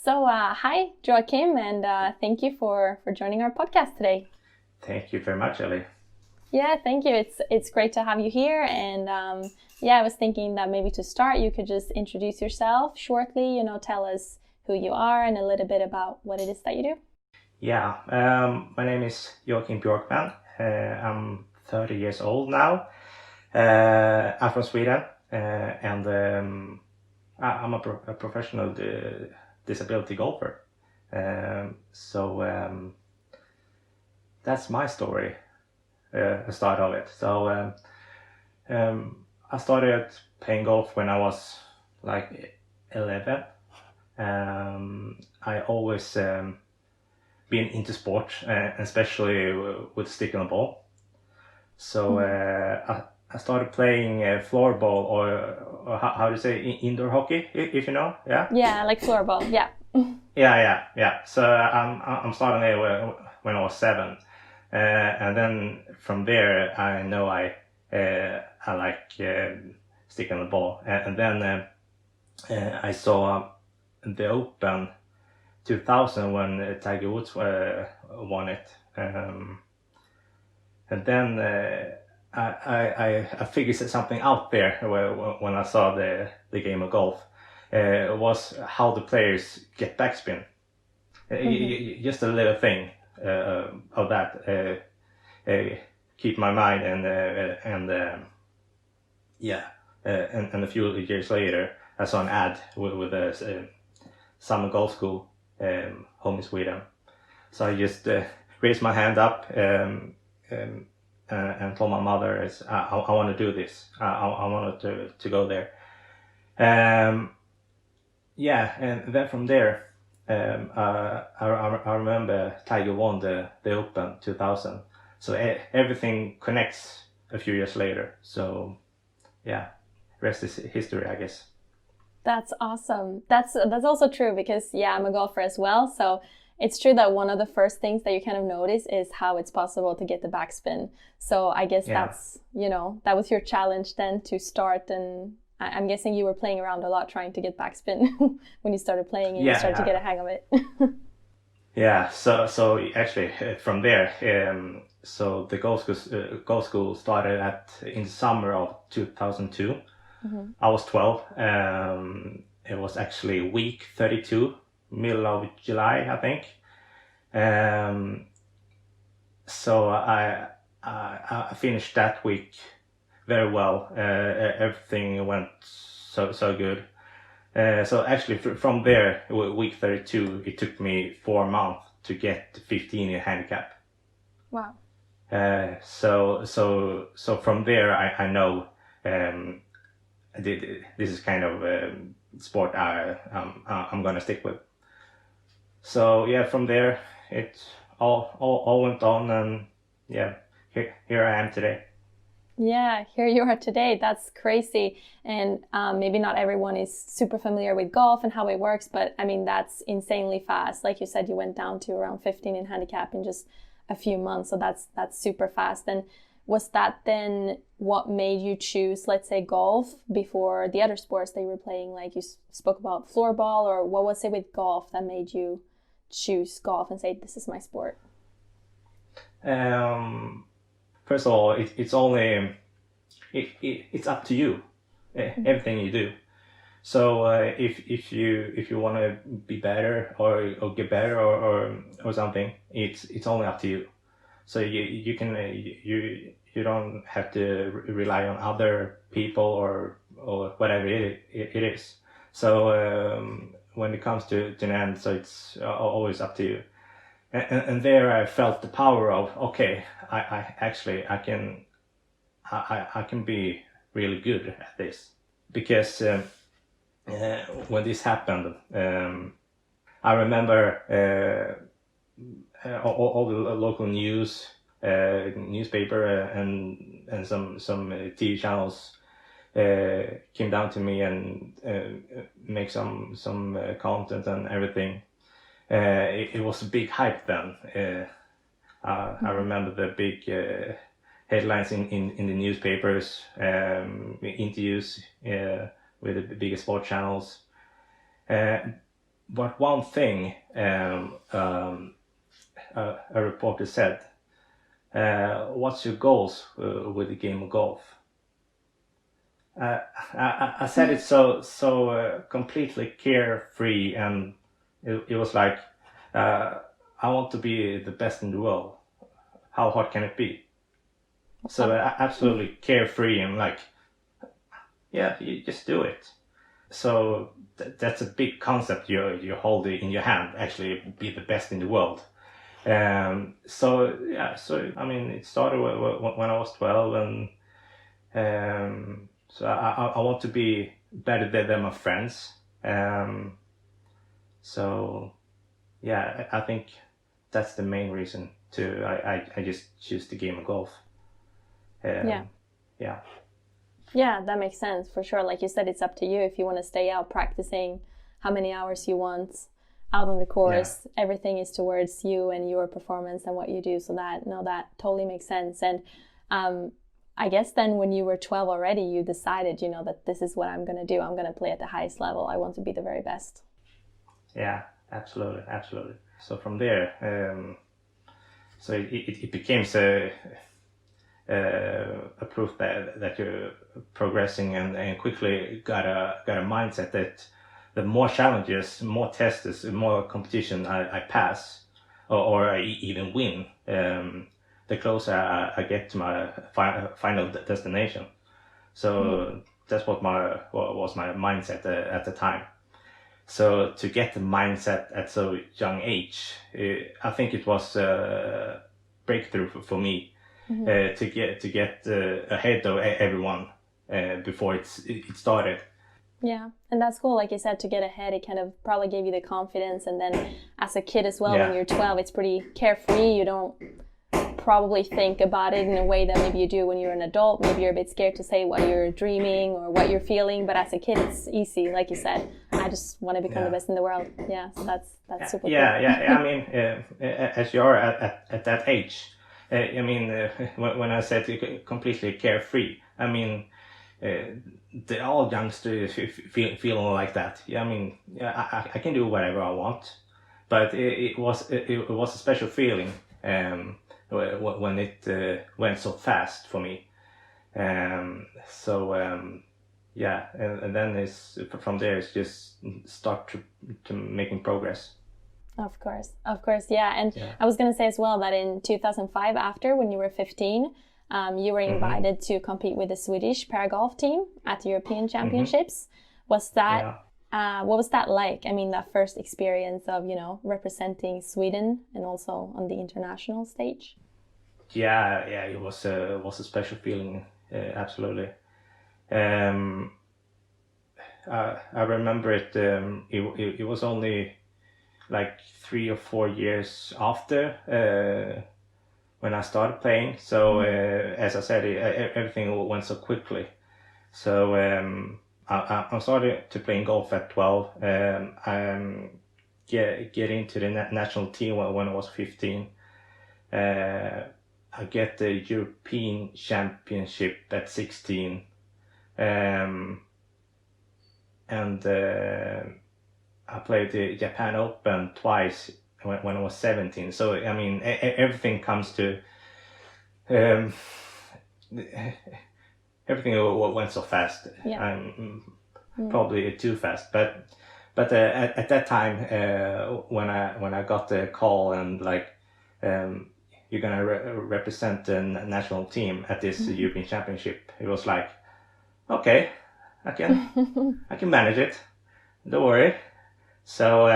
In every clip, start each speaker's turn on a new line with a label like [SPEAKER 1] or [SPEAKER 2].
[SPEAKER 1] So, hi, Joakim, and thank you for joining our podcast today.
[SPEAKER 2] Thank you very much, Ellie.
[SPEAKER 1] Yeah, thank you. It's great to have you here. And yeah, I was thinking that maybe to start, you could just introduce yourself shortly. Tell us who you are and a little bit about what it is that you do.
[SPEAKER 2] Yeah, my name is Joakim Björkman. I'm 30 years old now. I'm from Sweden, and I'm a professional disability golfer. So that's my story, the start of it. I started playing golf when I was like 11. I always been into sport, especially with stick on the ball. So I started playing floorball, or how do you say, indoor hockey, if you know, yeah.
[SPEAKER 1] Yeah, like floorball. Yeah.
[SPEAKER 2] Yeah. So I'm starting there when I was 7, and then from there I know I like stick on the ball, and then I saw the Open 2000 when Tiger Woods won it, and then I figured something out there when I saw the game of golf. Was how the players get backspin. Just a little thing of that keep my mind, and a few years later I saw an ad with a summer golf school home in Sweden. So I just raised my hand up and told my mother, I want to do this. I wanted to go there. And then from there, I remember Tiger won the Open 2000. So everything connects a few years later. So yeah, rest is history, I guess.
[SPEAKER 1] That's awesome. That's also true because yeah, I'm a golfer as well. So it's true that one of the first things that you kind of notice is how it's possible to get the backspin. So I guess that's, that was your challenge then to start, and I'm guessing you were playing around a lot trying to get backspin when you started playing and you started to get a hang of it.
[SPEAKER 2] Yeah, so actually from there, so the golf school started in the summer of 2002.
[SPEAKER 1] Mm-hmm.
[SPEAKER 2] I was 12. It was actually week 32, middle of July, I think. So I finished that week very well. Everything went so good. So actually from there, week 32, it took me 4 months to get 15 in handicap.
[SPEAKER 1] Wow.
[SPEAKER 2] So from there, I know this is kind of sport I'm gonna stick with. So yeah, from there it all went on, and yeah, here I am today.
[SPEAKER 1] Yeah, here you are today. That's crazy. And maybe not everyone is super familiar with golf and how it works, but I mean, that's insanely fast. Like you said, you went down to around 15 in handicap in just a few months. So that's super fast. And was that then what made you choose, let's say, golf before the other sports that you were playing? Like you spoke about floorball, or what was it with golf that made you choose golf and say, this is my sport?
[SPEAKER 2] First of all, it's up to you, everything you do. So if you want to be better or get better or something, it's only up to you. So you can you don't have to rely on other people or whatever it is. So when it comes to an end, so it's always up to you. And there I felt the power of, okay, I can be really good at this, because when this happened, I remember all the local newspaper and some TV channels came down to me and make some content and everything. It was a big hype then. I remember the big headlines in the newspapers, interviews with the biggest sport channels. but one thing a reporter said, what's your goals with the game of golf? I said it so completely carefree, and it was like, I want to be the best in the world. How hard can it be? So absolutely carefree, and like, yeah, you just do it. So that's a big concept you hold in your hand. Actually, be the best in the world. So I mean, it started when I was 12, and so I want to be better than my friends. So yeah, I think that's the main reason I just choose the game of golf. Yeah.
[SPEAKER 1] Yeah, that makes sense for sure. Like you said, it's up to you if you want to stay out practicing how many hours you want out on the course. Yeah. Everything is towards you and your performance and what you do. So that totally makes sense. And I guess then when you were 12 already, you decided, that this is what I'm going to do. I'm going to play at the highest level. I want to be the very best.
[SPEAKER 2] Yeah, absolutely. So from there, so it became a proof that you're progressing, and quickly got a mindset that the more challenges, more tests, more competition I pass or I even win, the closer I get to my final destination. So that's what was my mindset at the time. So to get the mindset at so young age, I think it was a breakthrough for me. To get ahead of everyone before it started.
[SPEAKER 1] Yeah, and that's cool. Like you said, to get ahead, it kind of probably gave you the confidence. And then as a kid as well, when you're 12, it's pretty carefree. You don't probably think about it in a way that maybe you do when you're an adult. Maybe you're a bit scared to say what you're dreaming or what you're feeling. But as a kid, it's easy. Like you said, I just want to become the best in the world. Yeah, so that's super cool.
[SPEAKER 2] Yeah. I mean, as you are at that age. I mean, when I said completely carefree, I mean, all youngsters feeling like that. Yeah, I mean, I can do whatever I want, but it was a special feeling when it went so fast for me. Yeah, and then it's from there it's just start to making progress.
[SPEAKER 1] Of course, yeah. And I was going to say as well that in 2005, after when you were 15, you were invited to compete with the Swedish paragolf team at the European Championships. Was that what was that like? I mean, that first experience of representing Sweden and also on the international stage.
[SPEAKER 2] Yeah, it was a special feeling, absolutely. I remember it. It was only like 3 or 4 years after when I started playing. So as I said, everything went so quickly. So I started to play golf at 12. Get into the national team when I was 15. I get the European Championship at 16. I played the Japan Open twice when I was 17. So, I mean, everything comes to... everything went so fast.
[SPEAKER 1] Yeah.
[SPEAKER 2] Probably too fast. But at that time, when I got the call and like, you're going to represent the national team at this European Championship, it was like, okay, I can manage it. Don't worry. So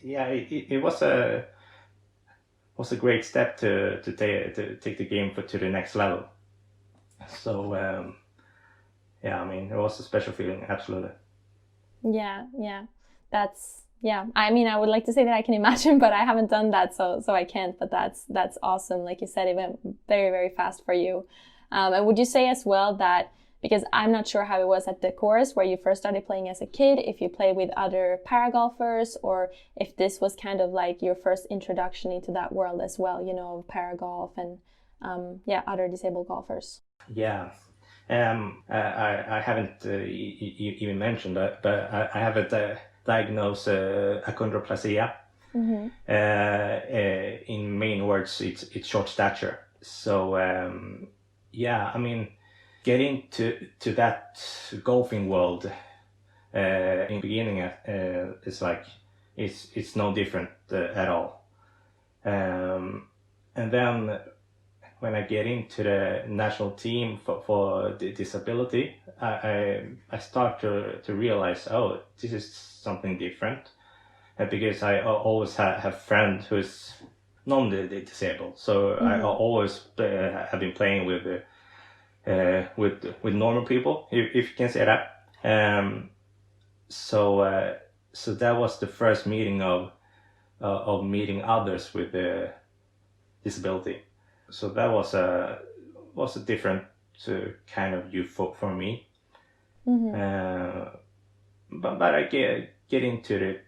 [SPEAKER 2] it was a great step to take the game to the next level. So I mean, it was a special feeling, absolutely.
[SPEAKER 1] Yeah, that's I mean, I would like to say that I can imagine, but I haven't done that, so I can't. But that's awesome. Like you said, it went very, very fast for you. And would you say as well that, because I'm not sure how it was at the course where you first started playing as a kid, if you played with other paragolfers, or if this was kind of like your first introduction into that world as well, of paragolf and other disabled golfers.
[SPEAKER 2] Yeah. I haven't even mentioned that, but I have the diagnosed achondroplasia. In main words, it's short stature. So yeah, I mean, getting to that golfing world in the beginning is like it's no different at all. And then when I get into the national team for the disability, I start to realize, oh, this is something different. Because I always have friend who's non-disabled, so I always have been playing with normal people, if you can say that. So that was the first meeting of meeting others with disability. So that was a different kind of view for me. But I get into it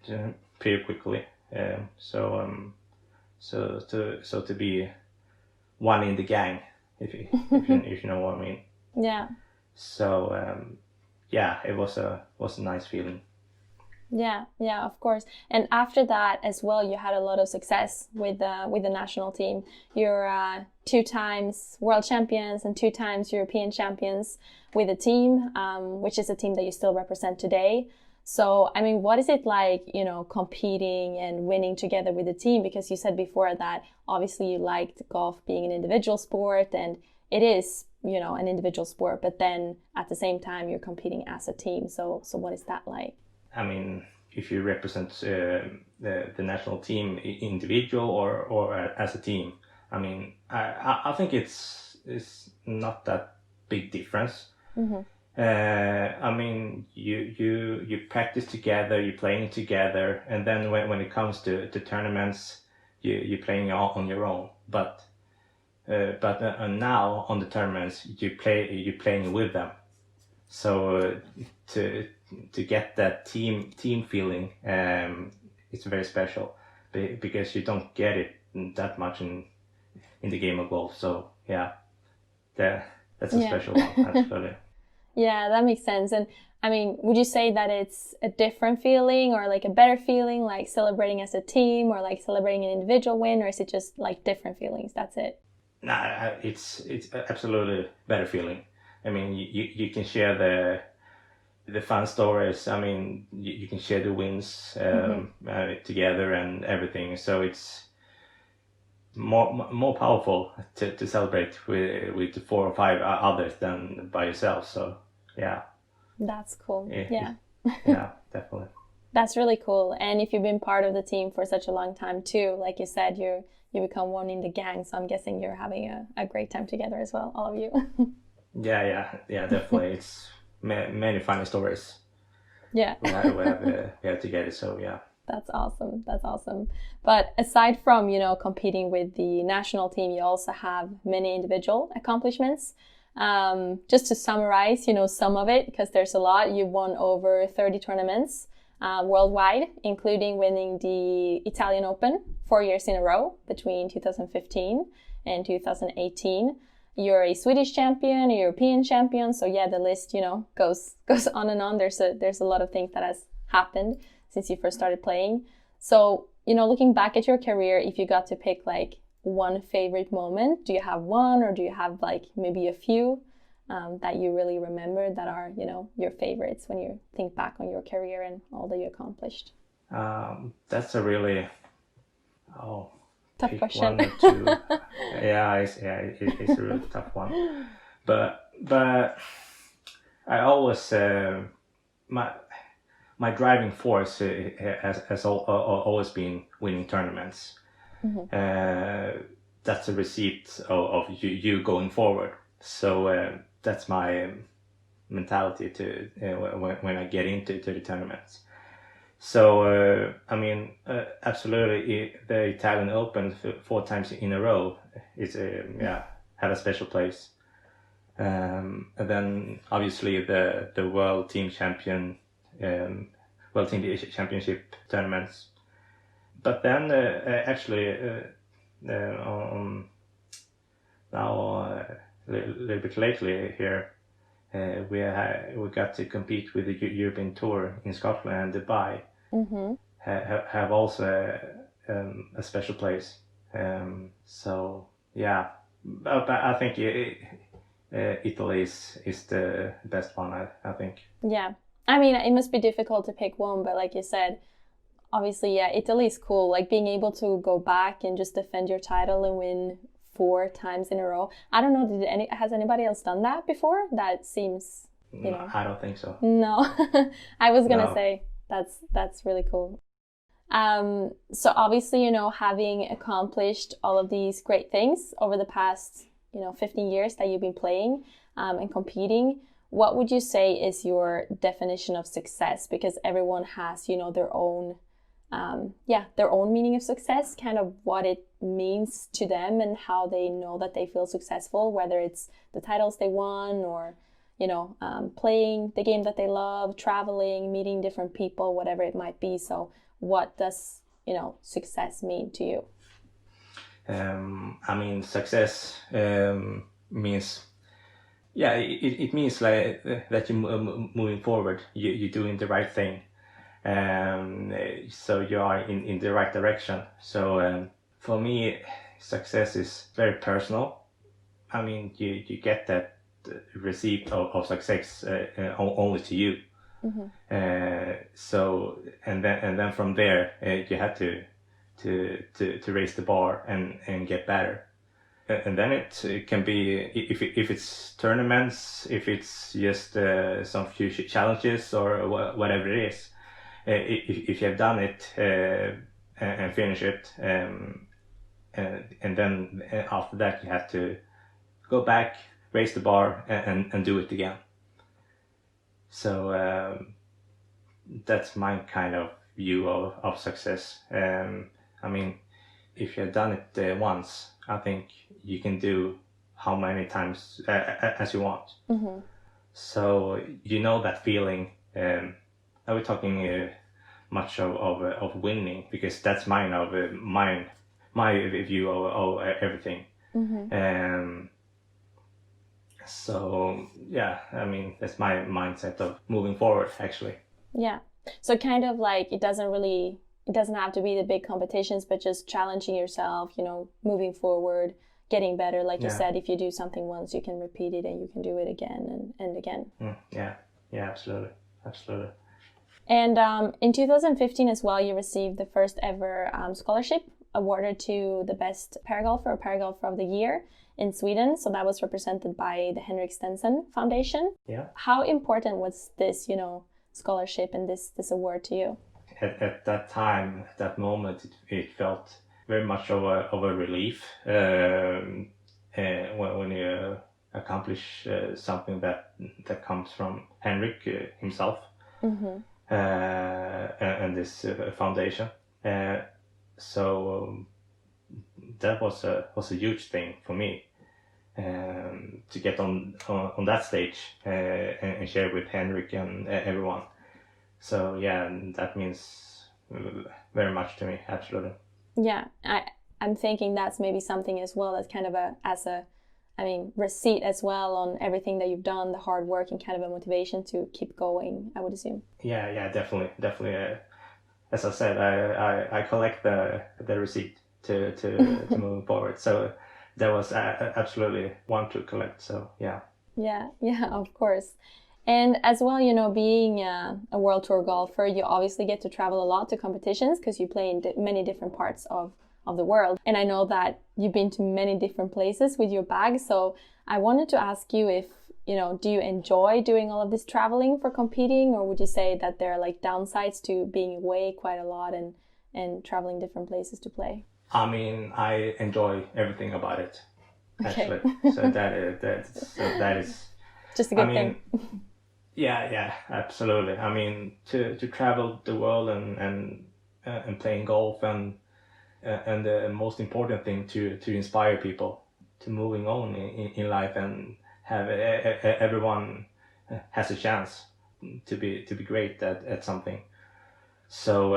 [SPEAKER 2] pretty quickly. So to be one in the gang, if you know what I mean.
[SPEAKER 1] Yeah.
[SPEAKER 2] So yeah, it was a nice feeling.
[SPEAKER 1] Yeah, of course. And after that as well, you had a lot of success with the national team. You're 2 times world champions and 2 times European champions with the team, which is a team that you still represent today. So, I mean, what is it like, competing and winning together with the team? Because you said before that obviously you liked golf being an individual sport, and it is, an individual sport, but then at the same time you're competing as a team. So what is that like?
[SPEAKER 2] I mean, if you represent the national team individual or as a team, I mean, I think it's not that big difference. I mean, you practice together, you're playing together, and then when it comes to tournaments, you're playing on your own. But now on the tournaments, you're playing with them. So to get that team feeling, it's very special because you don't get it that much in the game of golf. So yeah, that's a special one, absolutely.
[SPEAKER 1] Yeah, that makes sense. And I mean, would you say that it's a different feeling or like a better feeling, like celebrating as a team or like celebrating an individual win, or is it just like different feelings? That's it.
[SPEAKER 2] Nah, it's absolutely better feeling. I mean, you can share the fun stories. I mean, you can share the wins together and everything. So it's more powerful to celebrate with 4 or 5 others than by yourself. So yeah,
[SPEAKER 1] that's cool. Yeah.
[SPEAKER 2] Yeah, definitely.
[SPEAKER 1] That's really cool. And if you've been part of the team for such a long time too, like you said, you become one in the gang. So I'm guessing you're having a great time together as well, all of you.
[SPEAKER 2] Yeah, definitely. It's many funny stories.
[SPEAKER 1] Yeah.
[SPEAKER 2] we have together. So yeah.
[SPEAKER 1] That's awesome. But aside from, competing with the national team, you also have many individual accomplishments. Just to summarize, some of it, because there's a lot. You've won over 30 tournaments worldwide, including winning the Italian Open 4 years in a row between 2015 and 2018. You're a Swedish champion, a European champion. So yeah, the list, goes on and on. There's a lot of things that has happened since you first started playing. So, looking back at your career, if you got to pick like one favorite moment, do you have one, or do you have like maybe a few that you really remember that are, your favorites when you think back on your career and all that you accomplished?
[SPEAKER 2] That's a really
[SPEAKER 1] tough question.
[SPEAKER 2] 1 or 2. Yeah, it's a really tough one. But I always my driving force has always been winning tournaments. That's a receipt of you going forward. So that's my mentality to when I get into the tournaments. So I mean, absolutely, the Italian Open 4 times in a row is had a special place. And then obviously the World Team Champion. World Team Championship tournaments, but then actually now a little bit lately here we got to compete with the European Tour in Scotland and Dubai,
[SPEAKER 1] Mm-hmm.
[SPEAKER 2] have also a special place. So yeah, but I think Italy is the best one. I think.
[SPEAKER 1] Yeah. I mean, it must be difficult to pick one, but like you said, obviously, yeah, Italy is cool. Like being able to go back and just defend your title and win 4 times in a row. I don't know, has anybody else done that before? That seems, you know.
[SPEAKER 2] I don't think so.
[SPEAKER 1] No. I was gonna
[SPEAKER 2] No.
[SPEAKER 1] say that's really cool. So obviously, you know, having accomplished all of these great things over the past, 15 years that you've been playing and competing, what would you say is your definition of success? Because everyone has, their own, their own meaning of success, kind of what it means to them and how they know that they feel successful, whether it's the titles they won or, playing the game that they love, traveling, meeting different people, whatever it might be. So what does, success mean to you?
[SPEAKER 2] I mean, success means, yeah, it means like that you're moving forward. You're doing the right thing, so you are in the right direction. So for me, success is very personal. I mean, you get that receipt of success only to you. Mm-hmm. So and then from there you have to raise the bar and get better. And then it can be if it's tournaments, if it's just some few challenges or whatever it is. If you have done it and finish it, and then after that you have to go back, raise the bar, and do it again. So that's my kind of view of success. I mean, if you have done it once, I think you can do how many times as you want. Mm-hmm. So that feeling. Are we talking much of winning? Because that's my view of everything. Mm-hmm. So yeah, I mean, that's my mindset of moving forward, actually.
[SPEAKER 1] Yeah. So kind of like it doesn't have to be the big competitions, but just challenging yourself, moving forward, getting better. Like you said, if you do something once, you can repeat it and you can do it again and again.
[SPEAKER 2] Yeah, absolutely.
[SPEAKER 1] And in 2015 as well, you received the first ever scholarship awarded to the best paragolfer or paragolfer of the year in Sweden. So that was represented by the Henrik Stenson Foundation.
[SPEAKER 2] Yeah.
[SPEAKER 1] How important was this, scholarship and this award to you?
[SPEAKER 2] At that time, at that moment, it felt very much of a relief when you accomplish something that comes from Henrik himself. Mm-hmm. And this foundation. So that was a huge thing for me to get on that stage and share with Henrik and everyone. So yeah, that means very much to me, absolutely.
[SPEAKER 1] Yeah, I'm thinking that's maybe something as well, that's kind of receipt as well on everything that you've done, the hard work, and kind of a motivation to keep going, I would assume.
[SPEAKER 2] Yeah, definitely. As I said, I collect the receipt to move forward. So that was absolutely one to collect. So yeah.
[SPEAKER 1] Yeah, of course. And as well, being a World Tour golfer, you obviously get to travel a lot to competitions because you play in many different parts of the world. And I know that you've been to many different places with your bag. So I wanted to ask you if, do you enjoy doing all of this traveling for competing, or would you say that there are like downsides to being away quite a lot and traveling different places to play?
[SPEAKER 2] I mean, I enjoy everything about it, actually. Okay. So that is
[SPEAKER 1] just a good thing.
[SPEAKER 2] Yeah, absolutely. I mean, to travel the world and playing golf and the most important thing to inspire people to moving on in life and have everyone has a chance to be great at something. So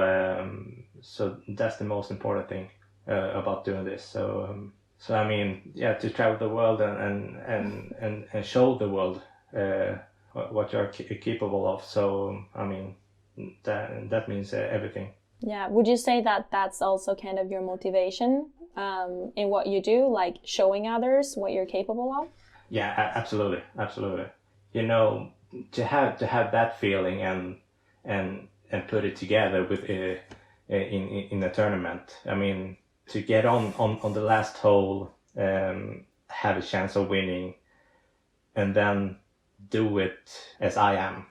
[SPEAKER 2] that's the most important thing about doing this. So I mean, yeah, to travel the world and show the world what you're capable of. So I mean, that means everything.
[SPEAKER 1] Yeah. Would you say that that's also kind of your motivation in what you do, like showing others what you're capable of?
[SPEAKER 2] Yeah, absolutely, absolutely. You know, to have that feeling and put it together with in a tournament. I mean, to get on the last hole, have a chance of winning, and then do it as I am,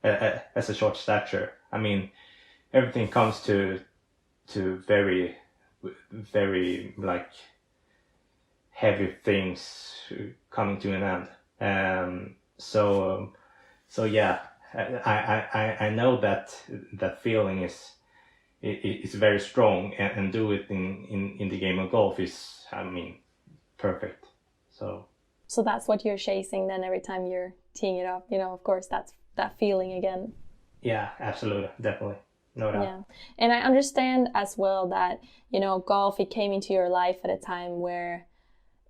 [SPEAKER 2] as a short stature. I mean, everything comes to very like heavy things coming to an end. So yeah, I know that feeling is very strong, and do it in the game of golf is, I mean, perfect.
[SPEAKER 1] So that's what you're chasing then every time you're teeing it up. Of course, that's that feeling again.
[SPEAKER 2] Yeah, absolutely, definitely, no doubt.
[SPEAKER 1] Yeah, and I understand as well that golf, it came into your life at a time where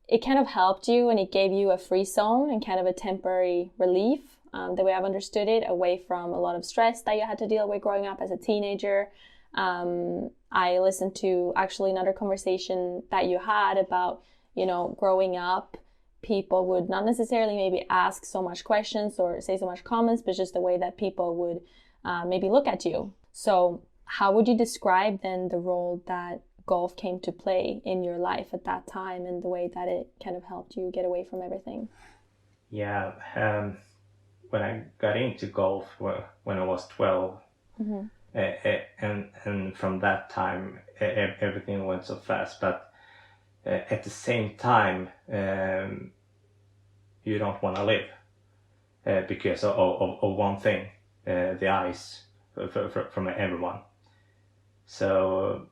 [SPEAKER 1] it kind of helped you and it gave you a free zone and kind of a temporary relief, the way I've understood it, away from a lot of stress that you had to deal with growing up as a teenager. I listened to actually another conversation that you had about, growing up, people would not necessarily maybe ask so much questions or say so much comments, but just the way that people would maybe look at you. So how would you describe then the role that golf came to play in your life at that time and the way that it kind of helped you get away from everything?
[SPEAKER 2] Yeah, when I got into golf when I was 12,
[SPEAKER 1] Mm-hmm.
[SPEAKER 2] and from that time everything went so fast. But at the same time, you don't want to live because of one thing, the eyes from everyone. So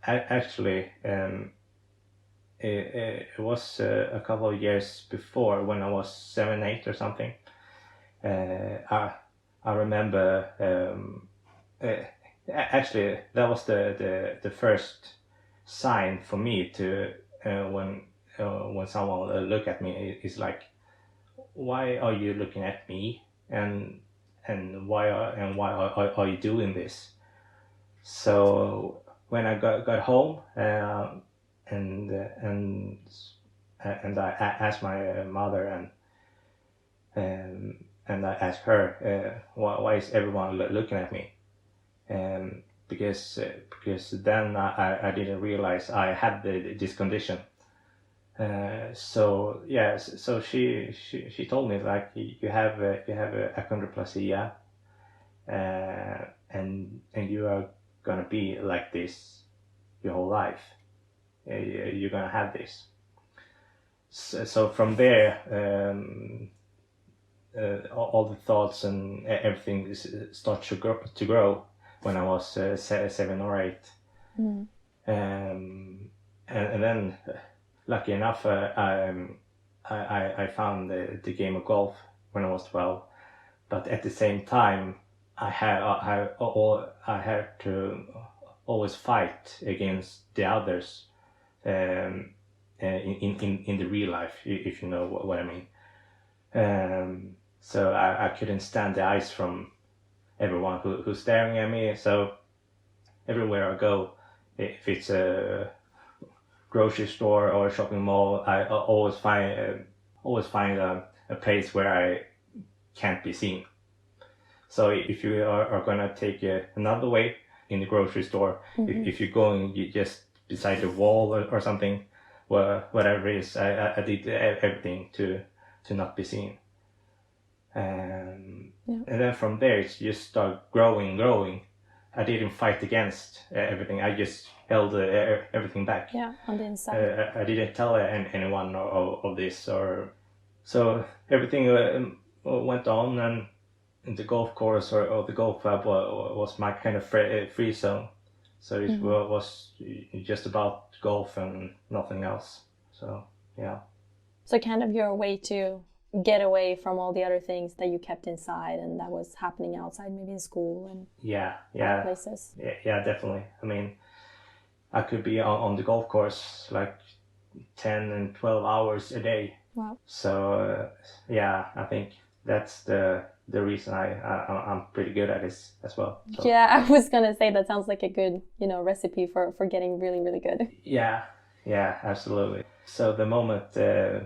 [SPEAKER 2] actually, it was a couple of years before, when I was 7, 8 or something. I remember, actually that was the first sign for me to, when someone look at me, is like, why are you looking at me, and why are you doing this? So when I got home, and I asked my mother, and I asked her, why is everyone looking at me? Because then I didn't realize I had this condition. So yes, so she told me, like, you have achondroplasia, and you are gonna be like this your whole life. You're gonna have this. So from there, all the thoughts and everything start to grow when I was 7 or 8.
[SPEAKER 1] Mm.
[SPEAKER 2] And then, lucky enough, I found the game of golf when I was 12. But at the same time, I had to always fight against the others, in the real life, if you know what I mean. So I couldn't stand the eyes from everyone who's staring at me. So everywhere I go, if it's a grocery store or a shopping mall, I always find a place where I can't be seen. So if you are gonna take another way in the grocery store,
[SPEAKER 1] Mm-hmm.
[SPEAKER 2] if you're going just beside the wall or something, whatever it is, I did everything to not be seen. And then from there, it just started growing. I didn't fight against everything. I just held everything back.
[SPEAKER 1] Yeah, on the inside.
[SPEAKER 2] I didn't tell anyone of this, or so everything went on, and the golf course or the golf club was my kind of free zone. So it was just about golf and nothing else. So yeah.
[SPEAKER 1] So kind of your way to get away from all the other things that you kept inside and that was happening outside, maybe in school and other places.
[SPEAKER 2] Yeah, definitely. I mean, I could be on the golf course like 10 and 12 hours a day.
[SPEAKER 1] Wow.
[SPEAKER 2] So yeah, I think that's the reason I'm pretty good at this as well. So.
[SPEAKER 1] Yeah, I was gonna say that sounds like a good, recipe for getting really, really good.
[SPEAKER 2] Yeah, absolutely. So the moment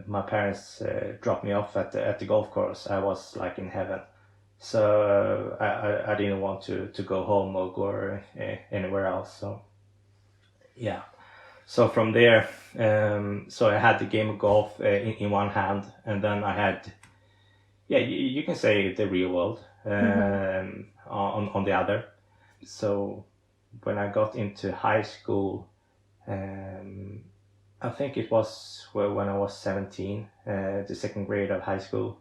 [SPEAKER 2] my parents dropped me off at the golf course, I was like in heaven. So I didn't want to go home or go anywhere else. So yeah. So from there, so I had the game of golf in one hand, and then I had, you can say the real world on the other. So when I got into high school, I think it was when I was 17, the second grade of high school.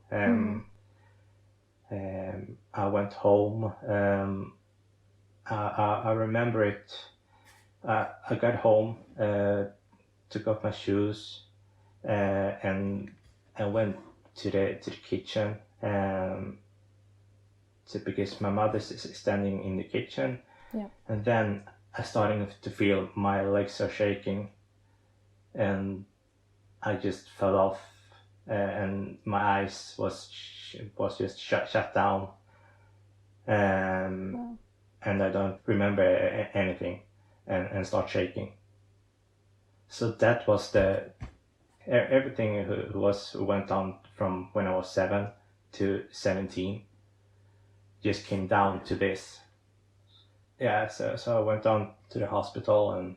[SPEAKER 2] I went home. I remember it. I got home, took off my shoes, and I went to the kitchen. Because my mother's standing in the kitchen, and then I started to feel my legs are shaking, and I just fell off, and my eyes was just shut down, and I don't remember anything, and start shaking. So that was everything went on from when I was 7 to 17. Just came down to this. So I went on to the hospital and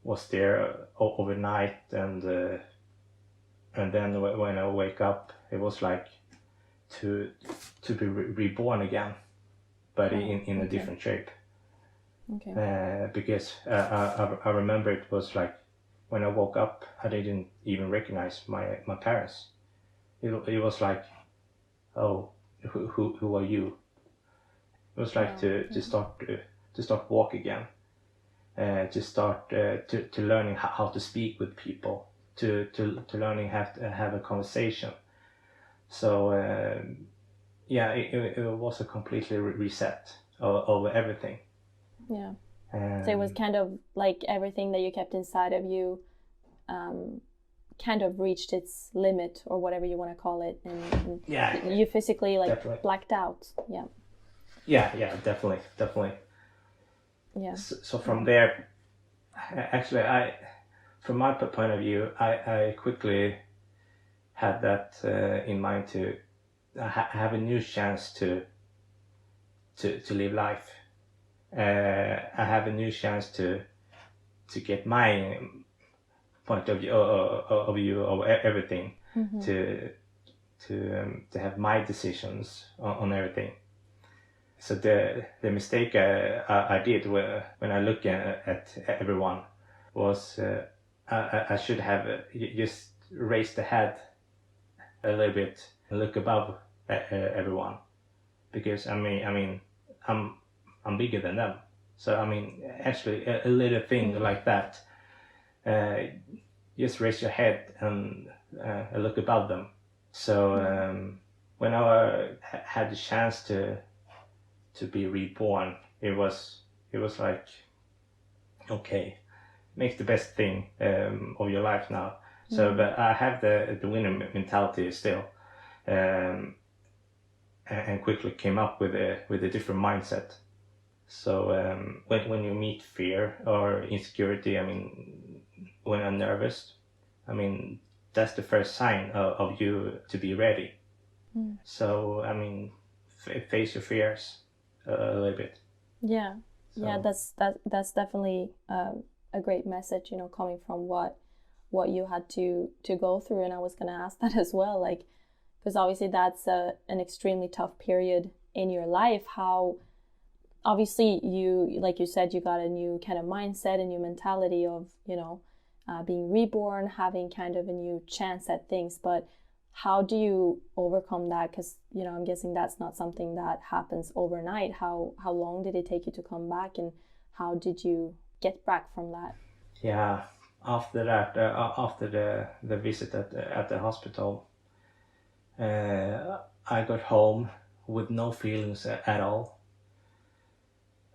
[SPEAKER 2] was there overnight, and then when I wake up, it was like to be reborn again, but in a different shape.
[SPEAKER 1] Okay.
[SPEAKER 2] Because I remember it was like when I woke up, I didn't even recognize my parents. It was like, oh, who are you? It was like to start walk again, to start to learning how to speak with people, to learning how to have a conversation. So it was a completely reset of everything.
[SPEAKER 1] Yeah. So it was kind of like everything that you kept inside of you kind of reached its limit, or whatever you want to call it, and you physically
[SPEAKER 2] definitely.
[SPEAKER 1] blacked out.
[SPEAKER 2] Yeah, definitely.
[SPEAKER 1] Yeah.
[SPEAKER 2] So from there, actually, from my point of view, I quickly had that in mind to have a new chance to live life. I have a new chance to get my point of view of everything, to have my decisions on everything. So the mistake I did when I look at everyone was I should have just raised the head a little bit and look above everyone, because I mean I'm bigger than them. So I mean, actually a little thing like that, just raise your head and look above them. So when I had the chance to be reborn, it was like, okay, make the best thing of your life now. So but I have the winner mentality still, and quickly came up with a different mindset. So when you meet fear or insecurity, I mean, when I'm nervous, I mean, that's the first sign of you to be ready. So I mean, face your fears a little bit.
[SPEAKER 1] Yeah. So. Yeah, that's definitely a great message, coming from what you had to go through. And I was going to ask that as well, like, because obviously that's an extremely tough period in your life. How obviously you, like you said, you got a new kind of mindset, a new mentality of being reborn, having kind of a new chance at things. But how do you overcome that? Because I'm guessing that's not something that happens overnight. How long did it take you to come back, and how did you get back from that?
[SPEAKER 2] Yeah, after that, after the visit at the hospital, I got home with no feelings at all.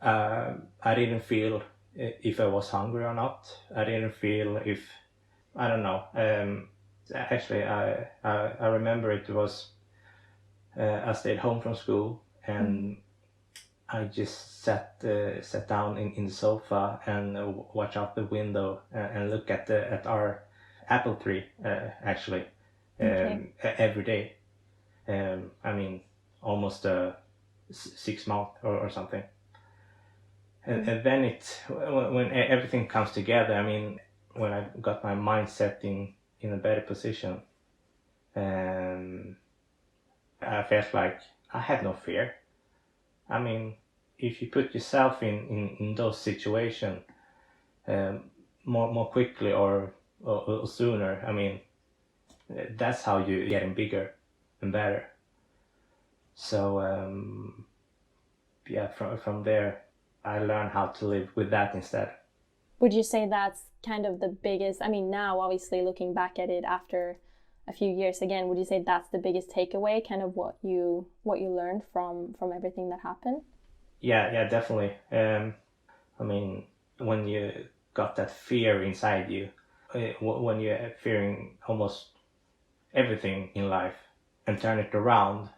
[SPEAKER 2] I didn't feel if I was hungry or not. I didn't feel if, I don't know. Actually, I remember it was I stayed home from school, and I just sat down in the sofa and watch out the window and look at our apple tree actually every day. I mean, almost 6 months or something. And then when everything comes together, I mean, when I got my mindset in a better position, I felt like I had no fear. I mean, if you put yourself in those situations more quickly or sooner, I mean, that's how you're getting bigger and better. So yeah, from there, I learned how to live with that instead.
[SPEAKER 1] Would you say that's kind of the biggest, I mean, now obviously looking back at it after a few years again, would you say that's the biggest takeaway, kind of what you learned from everything that happened?
[SPEAKER 2] Yeah, definitely. I mean, when you got that fear inside you, when you're fearing almost everything in life and turn it around,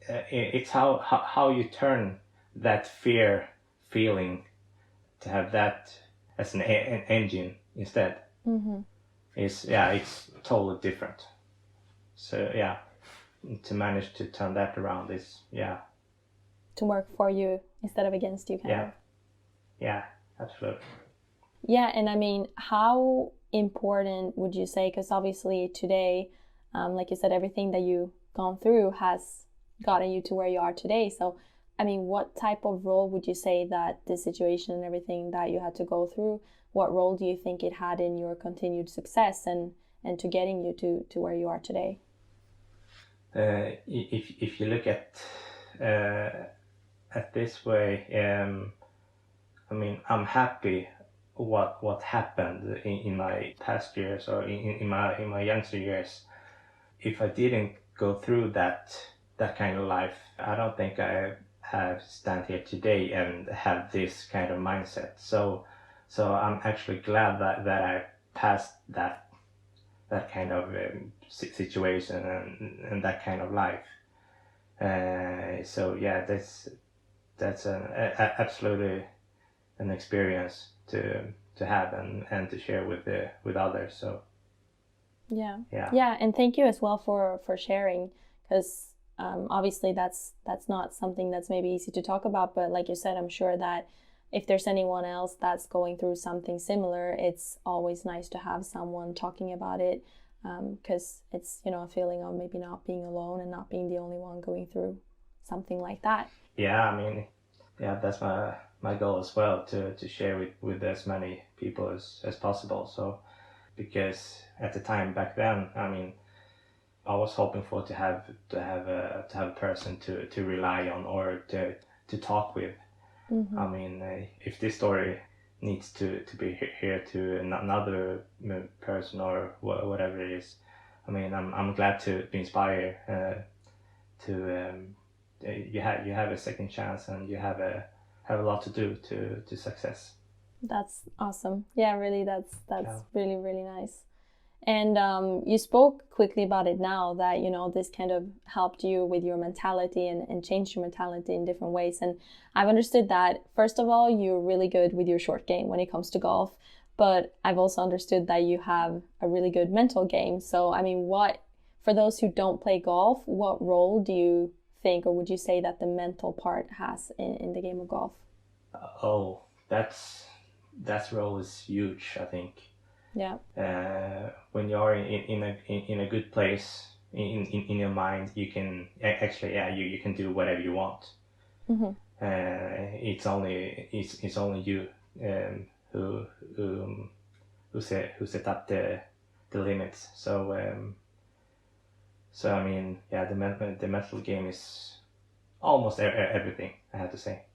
[SPEAKER 2] it's how you turn that fear feeling to have that as an engine instead. It's totally different. So yeah, to manage to turn that around is
[SPEAKER 1] to work for you instead of against you, kind of.
[SPEAKER 2] Yeah, absolutely.
[SPEAKER 1] Yeah, and I mean, how important would you say, because obviously today, like you said, everything that you've gone through has gotten you to where you are today. So, I mean, what type of role would you say that this situation and everything that you had to go through, what role do you think it had in your continued success and to getting you to where you are today?
[SPEAKER 2] If you look at this way, I mean, I'm happy what happened in my past years or in my youngster years. If I didn't go through that kind of life, I don't think I have stand here today and have this kind of mindset. So I'm actually glad that I passed that kind of situation and that kind of life. So yeah, that's absolutely an experience to have and to share with others. So yeah,
[SPEAKER 1] and thank you as well for sharing, because obviously that's not something that's maybe easy to talk about, but like you said, I'm sure that if there's anyone else that's going through something similar, it's always nice to have someone talking about it, because it's, you know, a feeling of maybe not being alone and not being the only one going through something like that.
[SPEAKER 2] Yeah, I mean, yeah, that's my goal as well, to share with as many people as possible. So because at the time back then, I mean, I was hoping for to have a person to rely on or to talk with. I mean, if this story needs to be here to another person or whatever it is, I mean, I'm glad to be inspired to you have a second chance and you have a lot to do to success.
[SPEAKER 1] That's awesome. Yeah, really, that's really, really nice. And you spoke quickly about it now that, you know, this kind of helped you with your mentality and changed your mentality in different ways. And I've understood that, first of all, you're really good with your short game when it comes to golf. But I've also understood that you have a really good mental game. So, I mean, for those who don't play golf, what role do you think, or would you say that the mental part has in the game of golf?
[SPEAKER 2] Oh, that role is huge, I think.
[SPEAKER 1] Yeah.
[SPEAKER 2] When you are in a good place in your mind, you can actually you can do whatever you want. It's only you who set up the limits. So I mean, yeah, the mental game is almost everything, I have to say.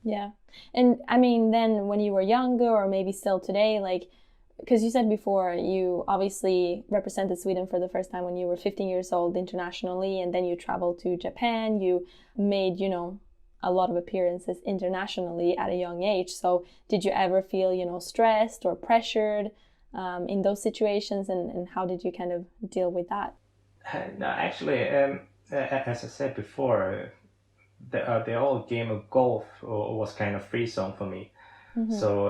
[SPEAKER 1] Yeah. And I mean, then when you were younger, or maybe still today, like, because you said before you obviously represented Sweden for the first time when you were 15 years old internationally, and then you traveled to Japan, you made, you know, a lot of appearances internationally at a young age. So did you ever feel, you know, stressed or pressured in those situations, and how did you kind of deal with that?
[SPEAKER 2] No, actually, as I said before, the whole game of golf was kind of free zone for me. So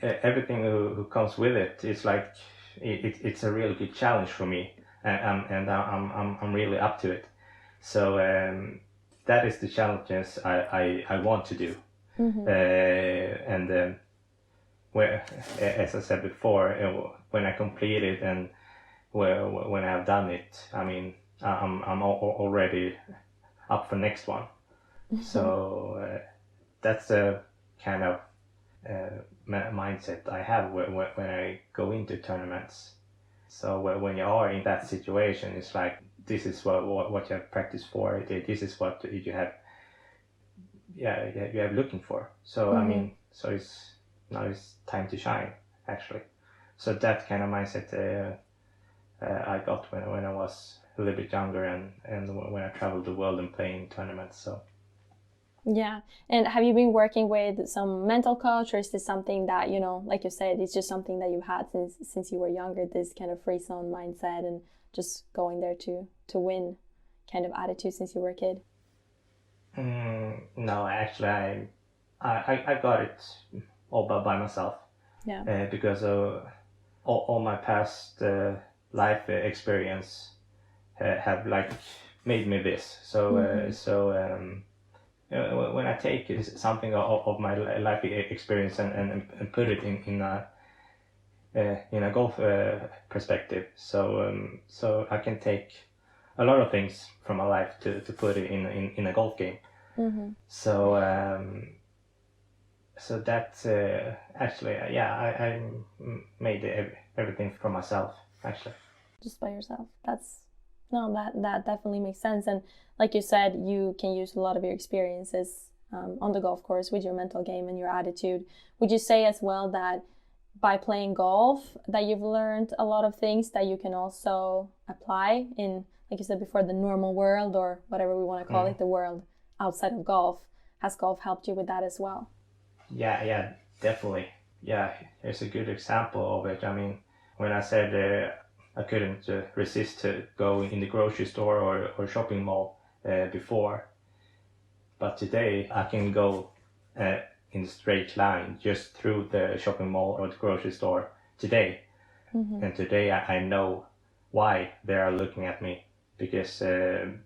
[SPEAKER 2] everything who comes with it is like it's a really good challenge for me, and I'm really up to it. So that is the challenges I want to do. And where, as I said before, when I complete it and when I've done it, I mean, I'm already up for next one. So that's the kind of mindset I have when I go into tournaments. So when you are in that situation, it's like this is what you have practiced for. This is what you have. Yeah, you have looking for. So I mean, so now it's time to shine, actually. So that kind of mindset I got when I was a little bit younger and when I traveled the world and playing tournaments. So.
[SPEAKER 1] Yeah. And have you been working with some mental coach, or is this something that, you know, like you said, it's just something that you've had since you were younger, this kind of free zone mindset and just going there to win kind of attitude since you were a kid?
[SPEAKER 2] No, actually, I got it all by myself.
[SPEAKER 1] Yeah.
[SPEAKER 2] Because of all my past life experience have like made me this. So when I take something of my life experience and put it in a golf perspective, so I can take a lot of things from my life to put it in a golf game. So that's actually I made everything for myself, actually.
[SPEAKER 1] Just by yourself. That definitely makes sense. And like you said, you can use a lot of your experiences on the golf course with your mental game and your attitude. Would you say as well that by playing golf that you've learned a lot of things that you can also apply in, like you said before, the normal world, or whatever we want to call it, the world outside of golf? Has golf helped you with that as well?
[SPEAKER 2] Yeah, definitely. Yeah, here's a good example of it. I mean, when I said I couldn't resist to go in the grocery store or shopping mall before, but today I can go in a straight line just through the shopping mall or the grocery store today. And today I know why they are looking at me, because the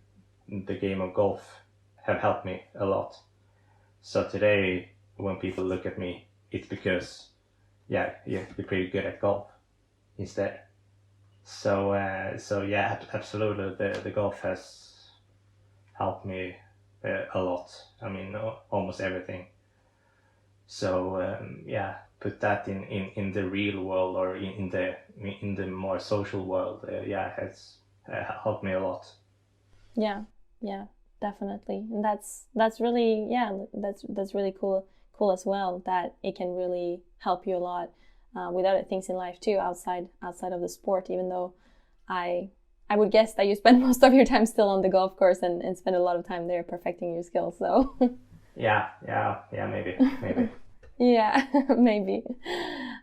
[SPEAKER 2] game of golf have helped me a lot. So today when people look at me, it's because you're pretty good at golf instead. So yeah, absolutely, the golf has helped me a lot. I mean, almost everything. So yeah, put that in the real world or in the more social world. Yeah, has helped me a lot.
[SPEAKER 1] Yeah, definitely. And that's really, that's really cool as well, that it can really help you a lot with other things in life too, outside of the sport, even though I would guess that you spend most of your time still on the golf course and spend a lot of time there perfecting your skills. So
[SPEAKER 2] yeah, maybe.
[SPEAKER 1] Yeah, maybe.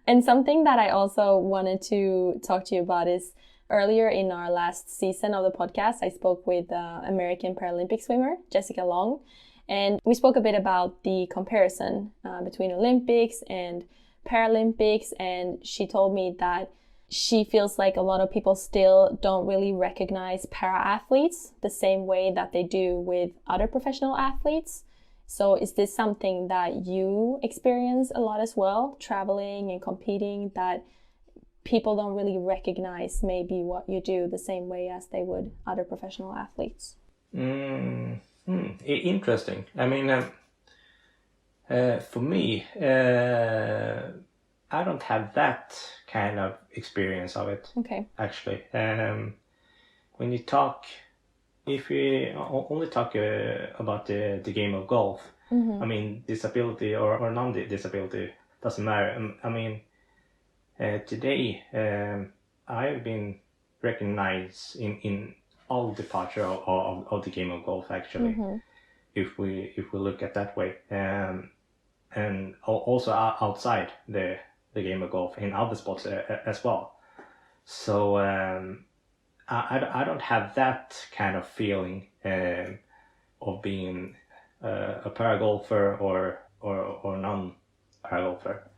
[SPEAKER 1] And something that I also wanted to talk to you about is, earlier in our last season of the podcast, I spoke with American Paralympic swimmer Jessica Long, and we spoke a bit about the comparison between Olympics and Paralympics, and she told me that she feels like a lot of people still don't really recognize para-athletes the same way that they do with other professional athletes. So is this something that you experience a lot as well, traveling and competing, that people don't really recognize maybe what you do the same way as they would other professional athletes?
[SPEAKER 2] Interesting. I mean, for me, I don't have that kind of experience of it.
[SPEAKER 1] Okay.
[SPEAKER 2] Actually, when you talk, if we only talk about the game of golf, I mean, disability or non-disability doesn't matter. I mean, today I've been recognized in all the parts of the game of golf, actually. If we look at that way, and also outside the game of golf in other sports as well. So I don't have that kind of feeling of being a para golfer or non para golfer,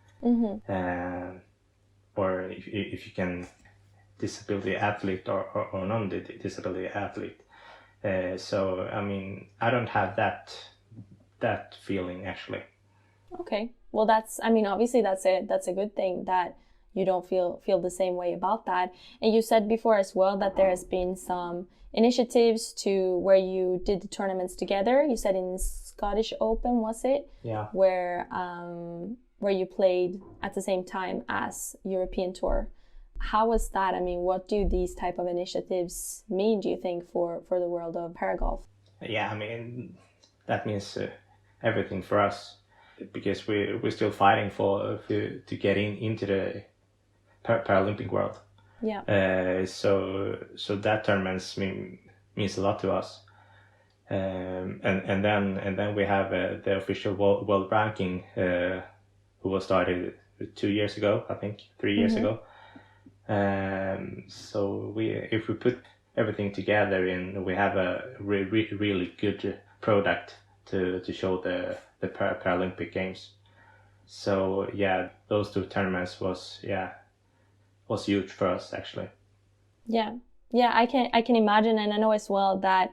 [SPEAKER 2] or if you can disability athlete or non disability athlete. So I mean, I don't have that feeling actually.
[SPEAKER 1] Okay. Well, that's, I mean, obviously that's a good thing that you don't feel the same way about that. And you said before as well that there has been some initiatives to where you did the tournaments together. You said in Scottish Open, was it?
[SPEAKER 2] Yeah.
[SPEAKER 1] Where you played at the same time as European Tour. How was that? I mean, what do these type of initiatives mean, do you think, for the world of paragolf?
[SPEAKER 2] Yeah, I mean, that means everything for us, because we're still fighting to get into the Paralympic world.
[SPEAKER 1] Yeah.
[SPEAKER 2] So that tournament means a lot to us. And then we have the official world ranking, who was started 2 years ago, I think 3 years ago. So if we put everything together, we have a really good product to show the Paralympic Games. So yeah, those two tournaments was huge for us actually.
[SPEAKER 1] Yeah, I can imagine, and I know as well that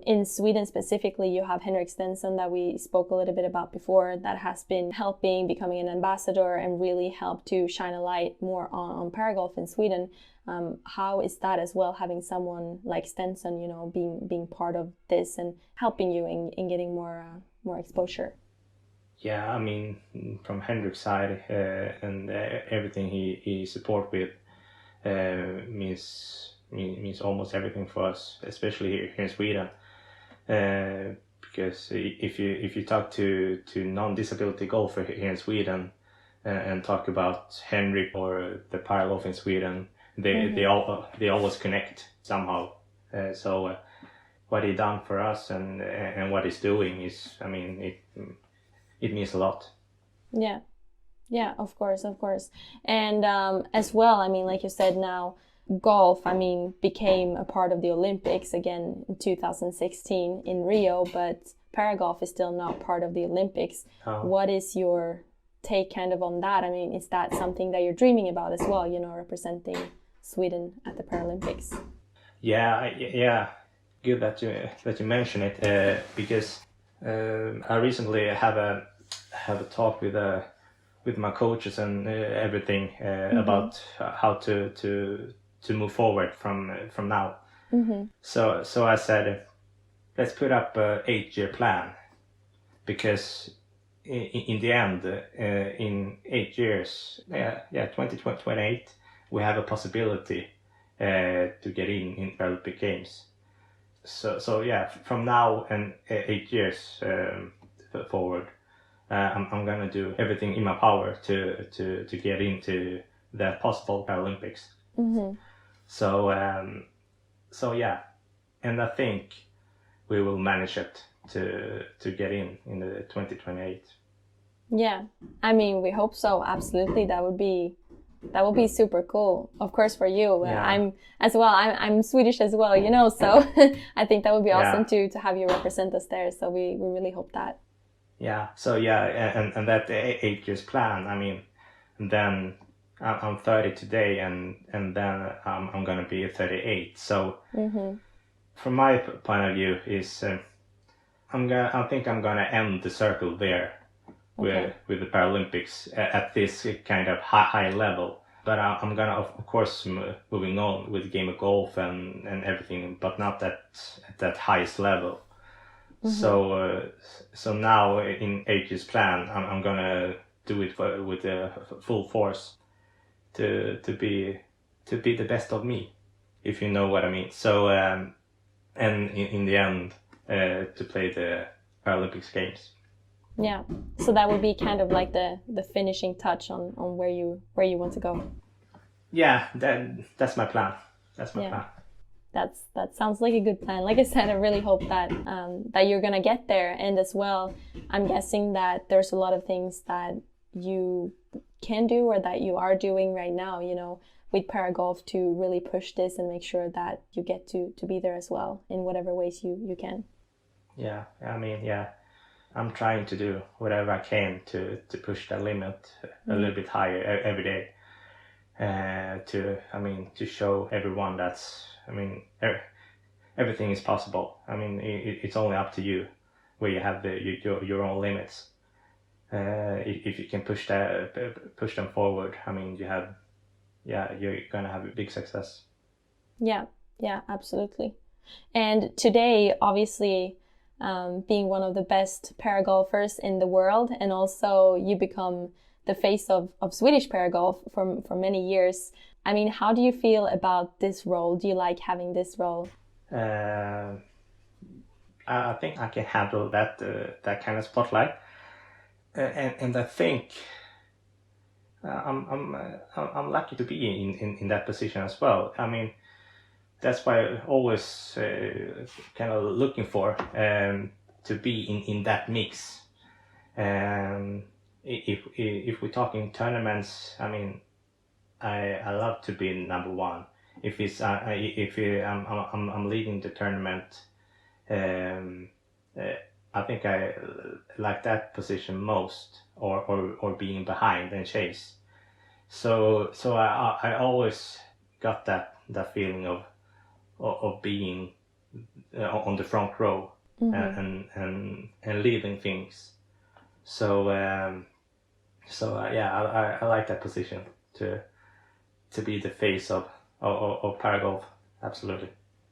[SPEAKER 1] in Sweden specifically, you have Henrik Stenson that we spoke a little bit about before, that has been helping, becoming an ambassador, and really helped to shine a light more on paragolf in Sweden. How is that as well, having someone like Stenson, you know, being part of this and helping you in getting more exposure?
[SPEAKER 2] Yeah, I mean, from Henrik's side and everything he support with means almost everything for us, especially here in Sweden. Because if you talk to non-disability golfer here in Sweden and talk about Henrik or the paragolf in Sweden, they always connect somehow. So what he done for us and what he's doing is, I mean, it means a lot.
[SPEAKER 1] Yeah, of course. And as well, I mean, like you said, now golf, I mean, became a part of the Olympics again in 2016 in Rio, but paragolf is still not part of the Olympics.
[SPEAKER 2] Oh.
[SPEAKER 1] What is your take kind of on that? I mean, is that something that you're dreaming about as well, you know, representing Sweden at the Paralympics?
[SPEAKER 2] Yeah. Good that you mention it, because I recently have a talk with my coaches and everything about how to move forward from now. So I said, let's put up a 8-year plan, because in the end, in 8 years, 2028, we have a possibility to get in Paralympic Games. So yeah, from now and 8 years forward, I'm gonna do everything in my power to get into that possible Paralympics. So yeah, and I think we will manage it to get in the 2028.
[SPEAKER 1] Yeah, I mean, we hope so. Absolutely, that would be super cool. Of course, for you.
[SPEAKER 2] Yeah.
[SPEAKER 1] I'm Swedish as well, you know. So I think that would be awesome to have you represent us there. So we really hope that.
[SPEAKER 2] Yeah. So yeah, and that 8 years plan. I mean, then I'm 30 today, and then I'm gonna be 38. So from my point of view, is I think I'm gonna end the circle there.
[SPEAKER 1] Okay.
[SPEAKER 2] With the Paralympics at this kind of high level. But I'm gonna, of course, moving on with the game of golf and everything, but not at that highest level. So now in 8 years plan, I'm gonna do it with full force to be the best of me, if you know what I mean. So and in the end, to play the Paralympics Games.
[SPEAKER 1] Yeah, so that would be kind of like the finishing touch on where you want to go.
[SPEAKER 2] Yeah, that's my plan. That's my plan.
[SPEAKER 1] That sounds like a good plan. Like I said, I really hope that that you're gonna get there. And as well, I'm guessing that there's a lot of things that you can do or that you are doing right now. You know, with para golf to really push this and make sure that you get to be there as well in whatever ways you can?
[SPEAKER 2] Yeah, I mean, yeah, I'm trying to do whatever I can to push that limit a little bit higher every day. To show everyone everything is possible. I mean, it's only up to you where you have your own limits. If you can push them forward, I mean, you're gonna have a big success.
[SPEAKER 1] Yeah, absolutely. And today, obviously, being one of the best para golfers in the world, and also you become the face of Swedish para golf for many years. I mean, how do you feel about this role? Do you like having this role?
[SPEAKER 2] I think I can handle that kind of spotlight, and I think I'm lucky to be in that position as well. I mean, that's why I always kind of looking for to be in that mix. If we're talking tournaments, I mean, I love to be number one. If I'm leading the tournament, I think I like that position most, or being behind and chase. So I always got that feeling of being on the front row and leading things. So I like that position to be the face of para golf. Absolutely.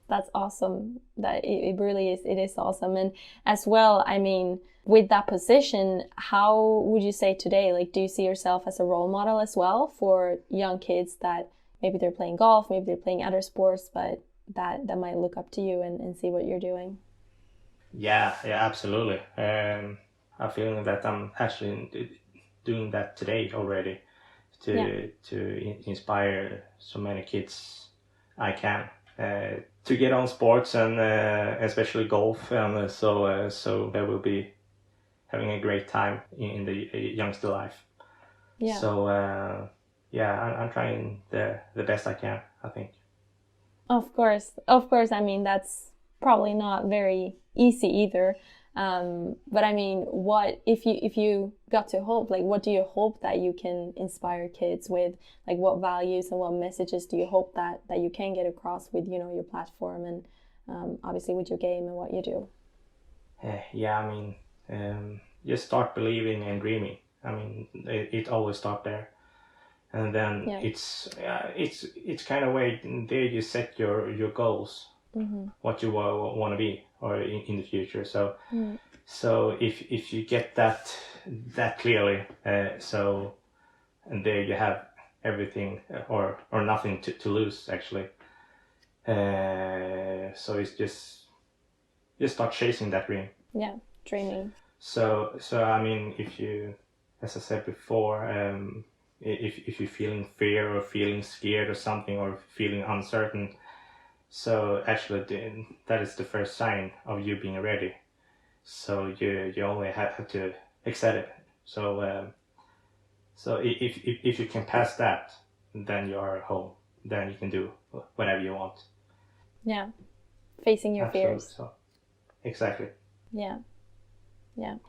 [SPEAKER 1] That's awesome. That it really is. It is awesome. And as well, I mean, with that position, how would you say today, like, do you see yourself as a role model as well for young kids that maybe they're playing golf, maybe they're playing other sports, but that might look up to you and see what you're doing?
[SPEAKER 2] Yeah, absolutely. I feel that I'm actually doing that today already to inspire so many kids I can to get on sports, and especially golf, and so they will be having a great time in the youngster life. Yeah. So I'm trying the best I can, I think.
[SPEAKER 1] Of course. I mean, that's probably not very easy either. But I mean, what if you got to hope, like, what do you hope that you can inspire kids with? Like, what values and what messages do you hope that you can get across with, your platform and obviously with your game and what you do?
[SPEAKER 2] Yeah, I mean, just start believing and dreaming. I mean, it always starts there. And then it's kind of way there you set your goals, what you want to be, or in the future. So if you get that clearly, and there you have everything or nothing to lose actually. So it's just start chasing that dream. Yeah,
[SPEAKER 1] dreaming.
[SPEAKER 2] So I mean, if you, as I said before, if you're feeling fear or feeling scared or something, or feeling uncertain, so actually that is the first sign of you being ready. So you only have to accept it. So if you can pass that, then you are home. Then you can do whatever you want.
[SPEAKER 1] Yeah, facing your fears.
[SPEAKER 2] So, exactly.
[SPEAKER 1] Yeah.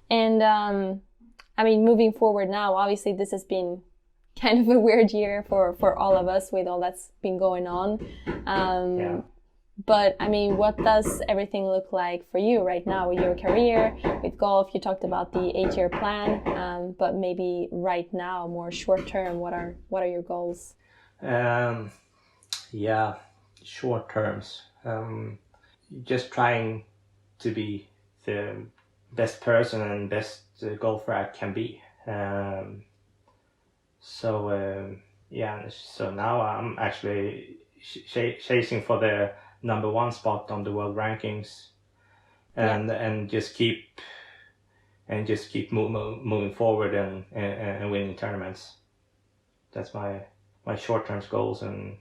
[SPEAKER 1] And I mean, moving forward now, obviously this has been kind of a weird year for all of us with all that's been going on. But I mean, what does everything look like for you right now with your career, with golf? You talked about the 8-year plan, but maybe right now, more short term, what are your goals?
[SPEAKER 2] Short terms. Just trying to be the best person and best golfer I can be. So now I'm actually chasing for the number 1 spot on the world rankings, and just keep moving forward and winning tournaments. That's my short-term goals and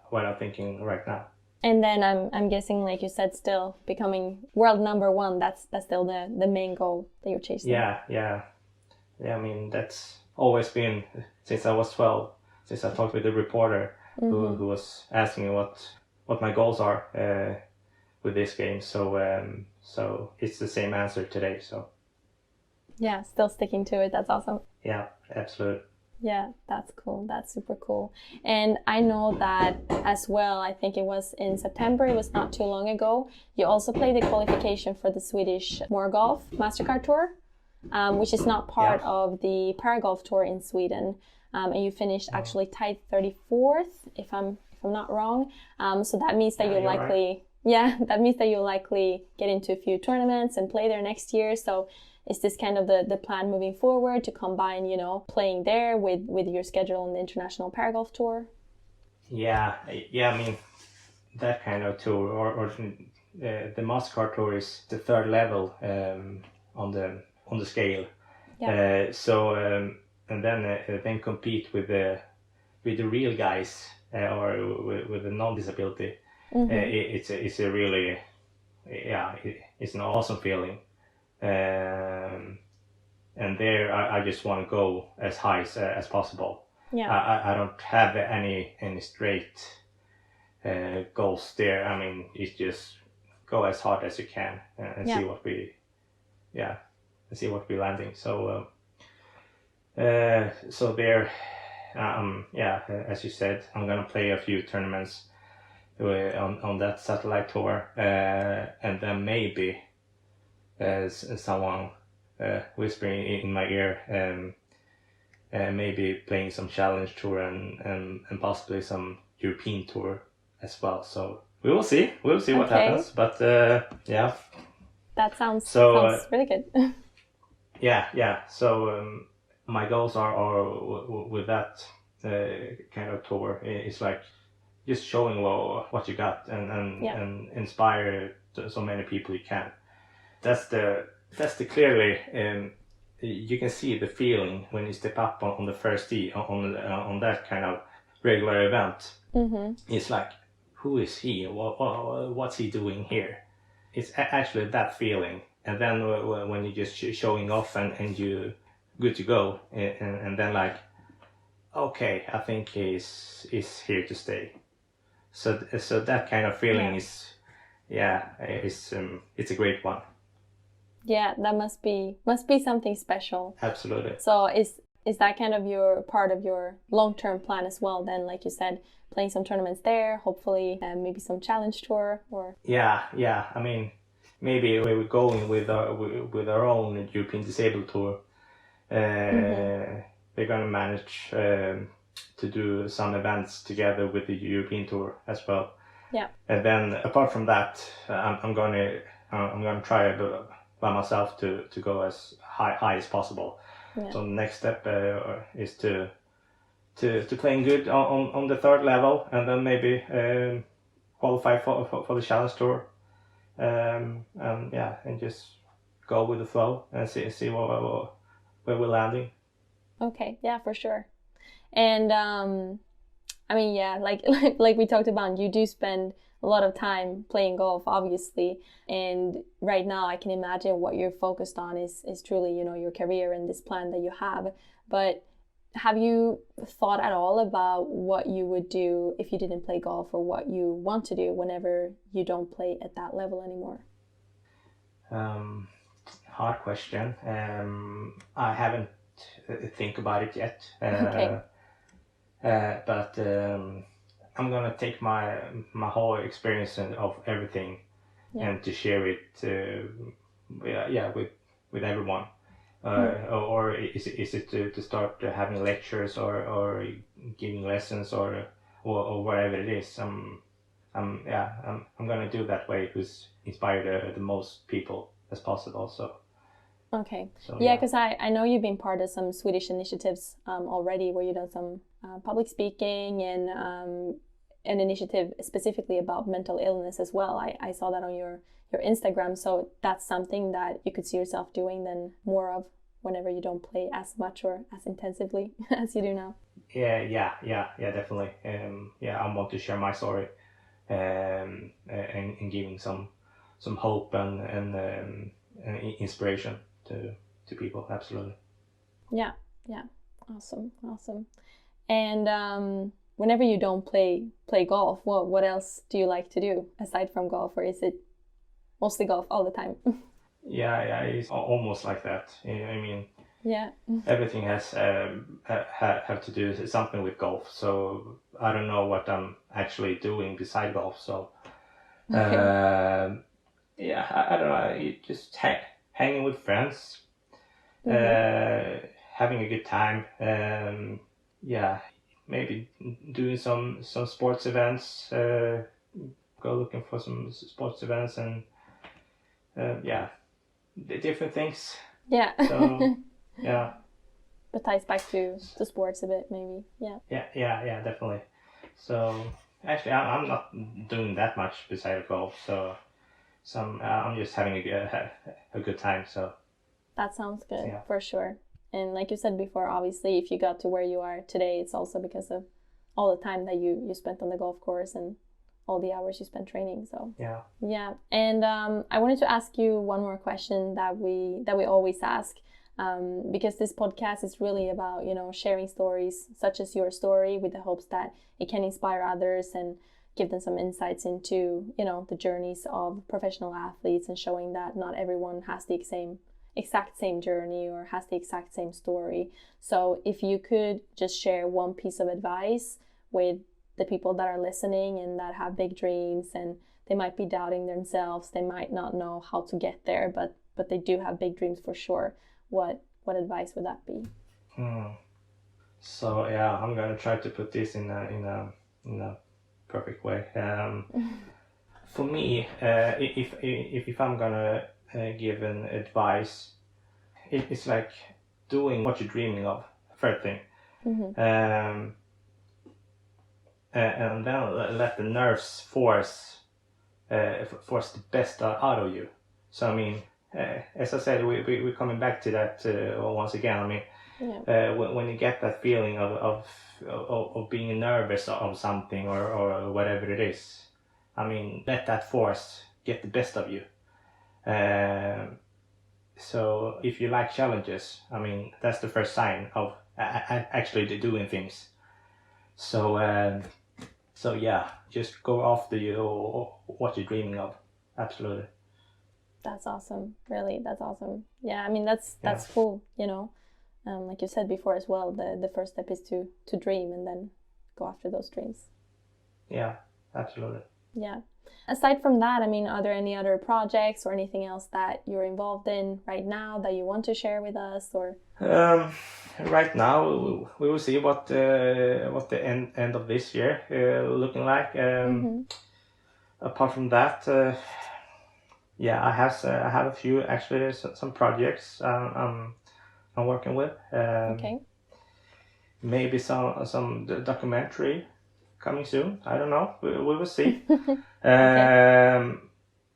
[SPEAKER 2] what I'm thinking right now.
[SPEAKER 1] And then I'm guessing, like you said, still becoming world number 1. That's still the main goal that you're chasing.
[SPEAKER 2] Yeah. I mean, that's always been since I was 12. since I talked with the reporter who was asking what my goals are with this game. So it's the same answer today. So
[SPEAKER 1] yeah, still sticking to it. That's awesome.
[SPEAKER 2] yeah, absolutely.
[SPEAKER 1] Yeah, that's cool. That's super cool. And I know that as well, I think it was in September, it was not too long ago, you also played the qualification for the Swedish Golf Mastercard Tour, which is not part of the Paragolf Tour in Sweden. And you finished actually tied 34th, if I'm not wrong. So that means that you'll likely, that means that you'll likely get into a few tournaments and play there next year. So is this kind of the plan moving forward, to combine, you know, playing there with your schedule on the International Paragolf Tour?
[SPEAKER 2] Yeah. I mean, that kind of tour, or the Mastercard Tour is the third level on the scale. Yeah. And then compete with the real guys or with the non-disability. It's a really it's an awesome feeling. And there I just want to go as high as possible. Yeah. I don't have any straight goals there. I mean, it's just go as hard as you can and see what we're landing. So so there, as you said, I'm gonna play a few tournaments on that satellite tour, and then maybe someone whispering in my ear, maybe playing some challenge tour and possibly some European tour as well. So we will see. We'll see what happens. But yeah,
[SPEAKER 1] that sounds really good.
[SPEAKER 2] yeah. So my goals are with that kind of tour. It's like just showing what you got and inspire so many people you can. That's the clearly you can see the feeling when you step up on the first tee on that kind of regular event. It's like, who is he? What's he doing here? It's actually that feeling. And then when you're just showing off and you good to go, and then like, okay, I think he's here to stay. So that kind of feeling is it's a great one.
[SPEAKER 1] Yeah, that must be something special.
[SPEAKER 2] Absolutely.
[SPEAKER 1] So is that kind of your part of your long-term plan as well then, like you said, playing some tournaments there, hopefully maybe some challenge tour or
[SPEAKER 2] Yeah. I mean, maybe we're going with our own European Disabled Tour. They're gonna manage to do some events together with the European Tour as well.
[SPEAKER 1] Yeah.
[SPEAKER 2] And then apart from that, I'm gonna try by myself to go as high as possible. Yeah. So the next step is to playing good on the third level, and then maybe qualify for the challenge tour, and just go with the flow and see where we're landing.
[SPEAKER 1] Okay, yeah, for sure. And I mean, yeah, like we talked about, you do spend a lot of time playing golf, obviously. And right now I can imagine what you're focused on is truly, you know, your career and this plan that you have. But have you thought at all about what you would do if you didn't play golf, or what you want to do whenever you don't play at that level anymore?
[SPEAKER 2] Hard question. I haven't think about it yet.
[SPEAKER 1] Okay.
[SPEAKER 2] But I'm gonna take my whole experience of everything and to share it with everyone. Or is it to start having lectures or giving lessons or whatever it is. I'm gonna do that way to inspire the most people as possible. So.
[SPEAKER 1] Okay. So, yeah, because I know you've been part of some Swedish initiatives already, where you've done some public speaking and an initiative specifically about mental illness as well. I saw that on your Instagram. So that's something that you could see yourself doing then more of whenever you don't play as much or as intensively as you do now.
[SPEAKER 2] Yeah, definitely. I want to share my story and giving some hope and inspiration to people. Absolutely.
[SPEAKER 1] Yeah. Awesome. And whenever you don't play golf, what else do you like to do aside from golf, or is it mostly golf all the time?
[SPEAKER 2] Yeah, it's almost like that. I mean,
[SPEAKER 1] yeah,
[SPEAKER 2] everything has have to do something with golf. So I don't know what I'm actually doing beside golf. So yeah, I don't know. Just hanging with friends, having a good time. Yeah, maybe doing some sports events. Go looking for some sports events and yeah, the different things.
[SPEAKER 1] Yeah.
[SPEAKER 2] So yeah.
[SPEAKER 1] But ties back to sports a bit, maybe. Yeah.
[SPEAKER 2] Yeah, definitely. So actually, I'm not doing that much besides golf. So I'm just having a good time. So
[SPEAKER 1] that sounds good,
[SPEAKER 2] yeah.
[SPEAKER 1] For sure. And like you said before, obviously, if you got to where you are today, it's also because of all the time that you spent on the golf course and all the hours you spent training. So yeah. And I wanted to ask you one more question that we always ask, because this podcast is really about, you know, sharing stories such as your story, with the hopes that it can inspire others and give them some insights into, you know, the journeys of professional athletes, and showing that not everyone has the exact same journey or has the exact same story. So if you could just share one piece of advice with the people that are listening and that have big dreams, and they might be doubting themselves, they might not know how to get there, but they do have big dreams for sure, what advice would that be?
[SPEAKER 2] So yeah, I'm gonna try to put this in a perfect way. For me, if I'm gonna give an advice, it's like doing what you're dreaming of, first thing. And then let the nerves force the best out of you. So I mean, as I said, we're coming back to that once again. I mean, when you get that feeling of being nervous of something or whatever it is, I mean, let that force get the best of you. So if you like challenges, I mean, that's the first sign of actually doing things. So yeah, just go after what you're dreaming of. Absolutely.
[SPEAKER 1] That's awesome. Really, that's awesome. Yeah, I mean, that's cool, you know. Like you said before as well, the first step is to dream and then go after those dreams.
[SPEAKER 2] Yeah, absolutely.
[SPEAKER 1] Yeah. Aside from that, I mean, are there any other projects or anything else that you're involved in right now that you want to share with us, or?
[SPEAKER 2] Right now, we will see what the end of this year looking like. Apart from that, yeah, I have a few actually some projects I'm working with.
[SPEAKER 1] Okay.
[SPEAKER 2] Maybe some documentary coming soon. I don't know. We will see.
[SPEAKER 1] Okay.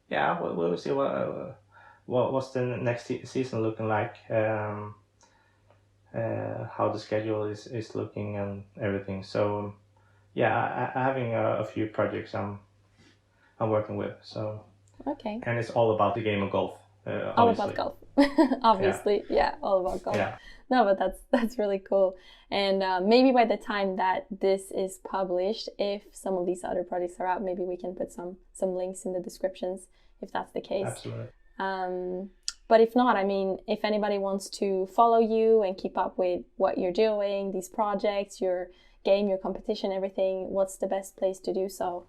[SPEAKER 2] Yeah, we will see what's the next season looking like. How the schedule is looking and everything. So yeah, I'm having a few projects I'm working with. So
[SPEAKER 1] okay.
[SPEAKER 2] And it's all about the game of golf.
[SPEAKER 1] All about golf. Obviously, yeah, all about golf.
[SPEAKER 2] Yeah.
[SPEAKER 1] No, but that's really cool. And maybe by the time that this is published, if some of these other projects are out, maybe we can put some links in the descriptions if that's the case.
[SPEAKER 2] Absolutely.
[SPEAKER 1] But if not, I mean, if anybody wants to follow you and keep up with what you're doing, these projects, your game, your competition, everything, what's the best place to do so?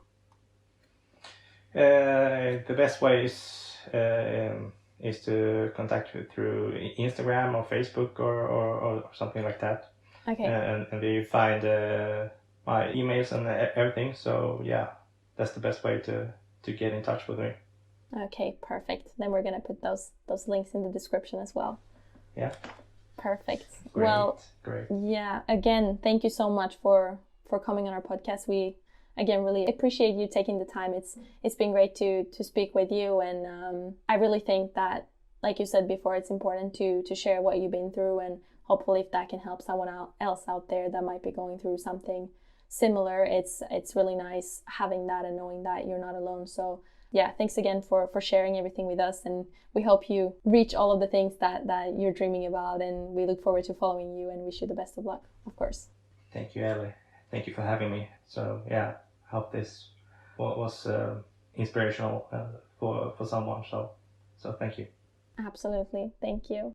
[SPEAKER 2] The best way is to contact you through Instagram or Facebook or something like that.
[SPEAKER 1] Okay.
[SPEAKER 2] And there you find my emails and everything. So yeah, that's the best way to get in touch with me.
[SPEAKER 1] Okay, perfect. Then we're gonna put those links in the description as well.
[SPEAKER 2] Yeah.
[SPEAKER 1] Perfect.
[SPEAKER 2] Great.
[SPEAKER 1] Yeah. Again, thank you so much for coming on our podcast. We again really appreciate you taking the time. It's been great to speak with you, and I really think that, like you said before, it's important to share what you've been through, and hopefully if that can help someone else out there that might be going through something similar, it's really nice having that and knowing that you're not alone. So yeah, thanks again for sharing everything with us, and we hope you reach all of the things that you're dreaming about, and we look forward to following you and wish you the best of luck, of course.
[SPEAKER 2] Thank you, Ellie. Thank you for having me. So yeah, hope this was inspirational for someone. So thank you.
[SPEAKER 1] Absolutely. Thank you.